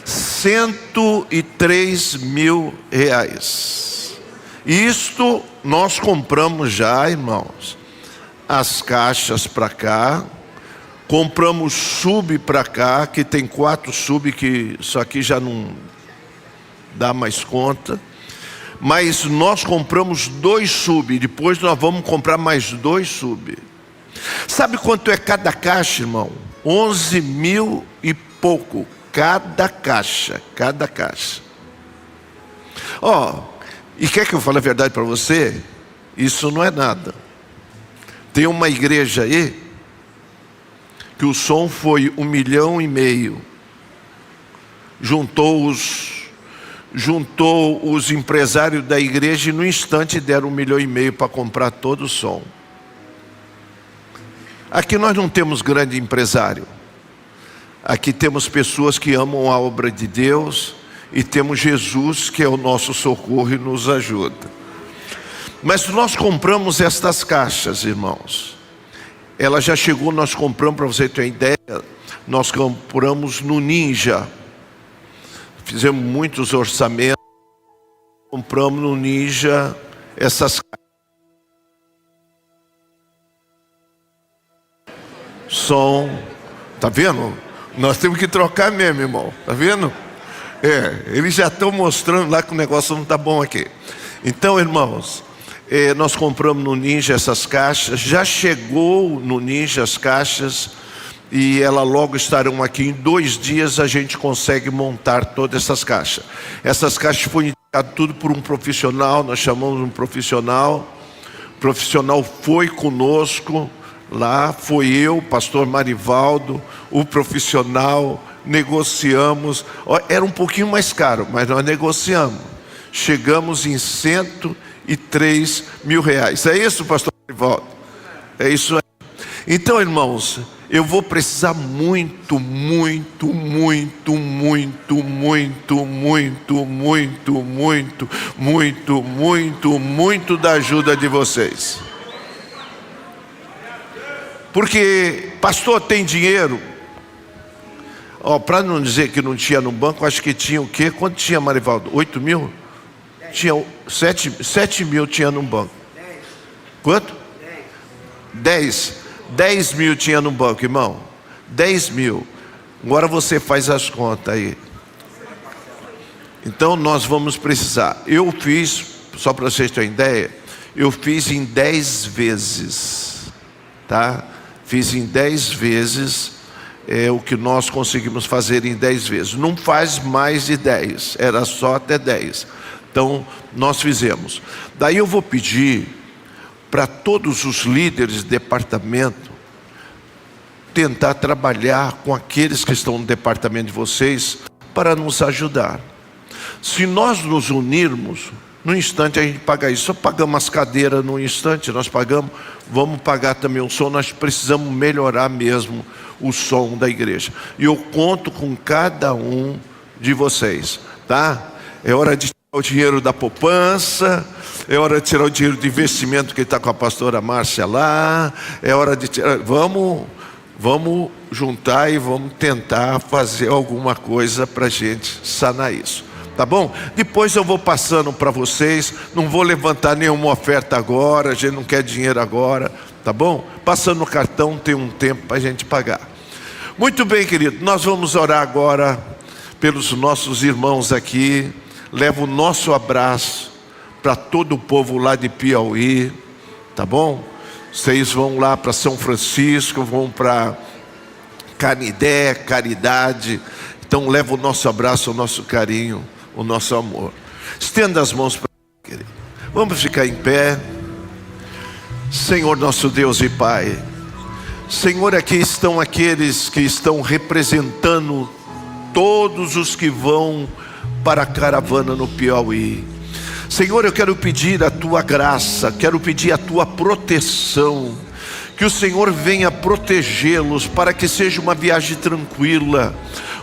103 mil reais. Isto nós compramos já, irmãos. As caixas para cá. Compramos sub para cá, que tem 4 sub, que isso aqui já não dá mais conta. Mas nós compramos 2 sub, depois nós vamos comprar mais 2 sub. Sabe quanto é cada caixa, irmão? 11 mil e pouco, cada caixa. E quer que eu fale a verdade para você? Isso não é nada. Tem uma igreja aí, que o som foi 1,5 milhão. Juntou os empresários da igreja e no instante deram 1,5 milhão para comprar todo o som. Aqui nós não temos grande empresário. Aqui temos pessoas que amam a obra de Deus e temos Jesus, que é o nosso socorro e nos ajuda. Mas nós compramos estas caixas, irmãos. Ela já chegou, nós compramos, para você ter uma ideia, nós compramos no Ninja. Fizemos muitos orçamentos, compramos no Ninja essas caixas. Som, tá vendo? Nós temos que trocar mesmo, irmão, tá vendo? Eles já estão mostrando lá que o negócio não está bom aqui. Então, irmãos, nós compramos no Ninja essas caixas, já chegou no Ninja as caixas, e ela logo estarão aqui. Em 2 dias a gente consegue montar todas essas caixas. Essas caixas foram indicadas tudo por um profissional, nós chamamos um profissional. O profissional foi conosco lá, foi eu, pastor Marivaldo, o profissional, negociamos. Era um pouquinho mais caro, mas nós negociamos. Chegamos em 103 mil reais. É isso, pastor Marivaldo? É isso aí. Então, irmãos, eu vou precisar muito da ajuda de vocês. Porque, pastor, tem dinheiro? Para não dizer que não tinha no banco, acho que tinha o quê? Quanto tinha, Marivaldo? 8 mil? Tinha 7 mil tinha no banco. Quanto? 10 mil tinha no banco, irmão. 10 mil. Agora você faz as contas aí. Então nós vamos precisar. Eu fiz, só para vocês terem ideia, eu fiz em 10 vezes. Tá? Fiz em 10 vezes. É o que nós conseguimos fazer em 10 vezes. Não faz mais de 10. Era só até 10. Então nós fizemos. Daí eu vou pedir para todos os líderes de departamento tentar trabalhar com aqueles que estão no departamento de vocês para nos ajudar. Se nós nos unirmos, no instante a gente paga isso. Só pagamos as cadeiras no instante, nós pagamos, vamos pagar também o som. Nós precisamos melhorar mesmo o som da igreja. E eu conto com cada um de vocês, tá? É hora de tirar o dinheiro da poupança, é hora de tirar o dinheiro de investimento que está com a pastora Márcia lá, é hora de tirar. Vamos juntar e vamos tentar fazer alguma coisa para a gente sanar isso, tá bom? Depois eu vou passando para vocês, não vou levantar nenhuma oferta agora, a gente não quer dinheiro agora, tá bom? Passando o cartão tem um tempo para a gente pagar. Muito bem, querido, nós vamos orar agora pelos nossos irmãos aqui. Leva o nosso abraço para todo o povo lá de Piauí, tá bom? Vocês vão lá para São Francisco, vão para Canidé, Caridade. Então leva o nosso abraço, o nosso carinho, o nosso amor. Estenda as mãos para ele, querido. Vamos ficar em pé. Senhor nosso Deus e Pai, Senhor, aqui estão aqueles que estão representando todos os que vão para a caravana no Piauí. Senhor, eu quero pedir a Tua graça, quero pedir a Tua proteção, que o Senhor venha protegê-los para que seja uma viagem tranquila,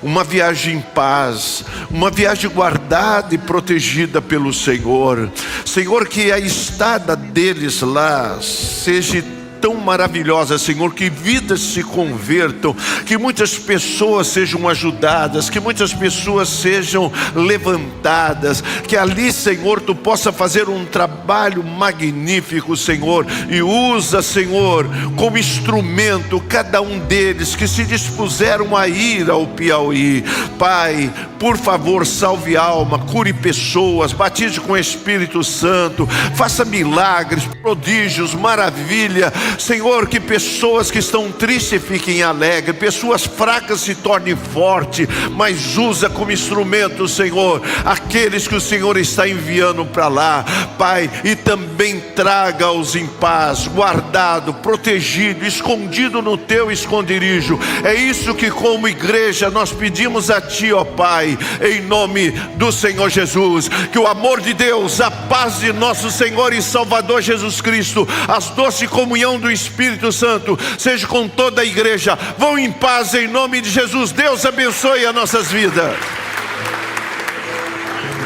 uma viagem em paz, uma viagem guardada e protegida pelo Senhor. Senhor, que a estada deles lá seja tão maravilhosa, Senhor, que vidas se convertam, que muitas pessoas sejam ajudadas, que muitas pessoas sejam levantadas, que ali, Senhor, Tu possa fazer um trabalho magnífico, Senhor, e usa, Senhor, como instrumento cada um deles que se dispuseram a ir ao Piauí. Pai, por favor, salve alma, cure pessoas, batize com o Espírito Santo, faça milagres, prodígios, maravilha. Senhor, que pessoas que estão tristes fiquem alegres, pessoas fracas se tornem fortes, mas usa como instrumento, Senhor, aqueles que o Senhor está enviando para lá, Pai, e também traga-os em paz, guardado, protegido, escondido no Teu esconderijo. É isso que como igreja nós pedimos a Ti, ó Pai, em nome do Senhor Jesus. Que o amor de Deus, a paz de nosso Senhor e Salvador Jesus Cristo, as doce comunhão do Espírito Santo seja com toda a igreja. Vão em paz em nome de Jesus. Deus abençoe as nossas vidas.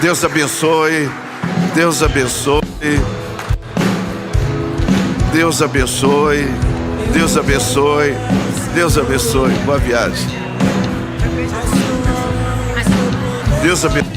Deus abençoe. Deus abençoe. Deus abençoe. Deus abençoe. Deus abençoe. Boa viagem. Deus abençoe.